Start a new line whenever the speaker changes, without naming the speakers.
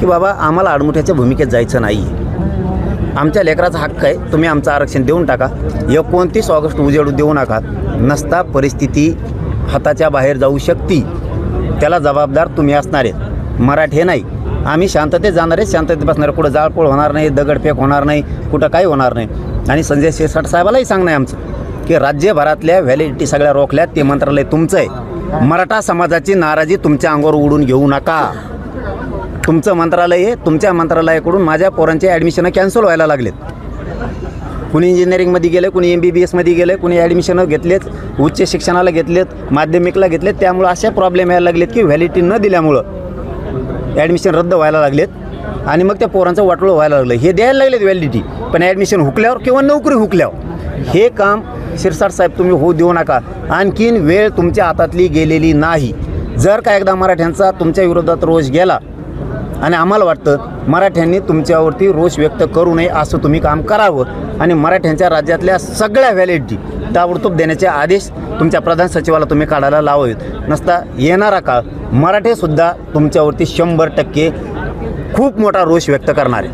की बाबा आम्हाला आडमुठ्याच्या भूमिकेत जायचं नाही. आमच्या लेकराचा हक्क आहे, तुम्ही आमचं आरक्षण देऊन टाका. 29 ऑगस्ट उजेडू देऊ नका. नसता परिस्थिती हाताच्या बाहेर जाऊ शकते, त्याला जबाबदार तुम्ही असणार आहेत, मराठे नाही. आम्ही शांततेत जाणार आहे, शांततेत बसणार आहे. कुठं जाळपोळ होणार नाही, दगडफेक होणार नाही, कुठं काही होणार नाही. आणि संजय शिरसाट साहेबालाही सांगणं आहे आमचं की राज्यभरातल्या व्हॅलिडिटी सगळ्या रोखल्यात, ते मंत्रालय तुमचं आहे. मराठा समाजाची नाराजी तुमच्या अंगावर उडून घेऊ नका. तुमचं मंत्रालय आहे, तुमच्या मंत्रालयाकडून माझ्या पोरांचे ॲडमिशनं कॅन्सल व्हायला लागलेत. कुणी इंजिनिअरिंगमध्ये गेलं, कुणी MBBSमध्ये गेलं, कुणी ॲडमिशनं घेतलेत, उच्च शिक्षणाला घेतलेत, माध्यमिकला घेतलेत. त्यामुळं अशा प्रॉब्लेम यायला लागलेत की व्हॅलिडिटी न दिल्यामुळं ॲडमिशन रद्द व्हायला लागलेत आणि मग त्या पोरांचं वाटोळं व्हायला लागलं. हे द्यायला लागलेत व्हॅलिडिटी, पण ॲडमिशन हुकल्यावर किंवा नोकरी हुकल्यावर हे काम शिरसाट साहेब तुम्ही होऊ देऊ नका. आणखीन वेळ तुमच्या हातातली गेलेली नाही. जर का एकदा मराठ्यांचा तुमच्या विरोधात रोष गेला आणि आम्हाला वाटतं मराठ्यांनी तुमच्यावरती रोष व्यक्त करू नये, असं तुम्ही काम करावं आणि मराठ्यांच्या राज्यातल्या सगळ्या व्हॅलिडिटी ताबडतोब देण्याचे आदेश तुमच्या प्रधान सचिवाला तुम्ही काढायला लावावेत. नसता येणारा काळ मराठेसुद्धा तुमच्यावरती 100% खूप मोठा रोष व्यक्त करणार आहे.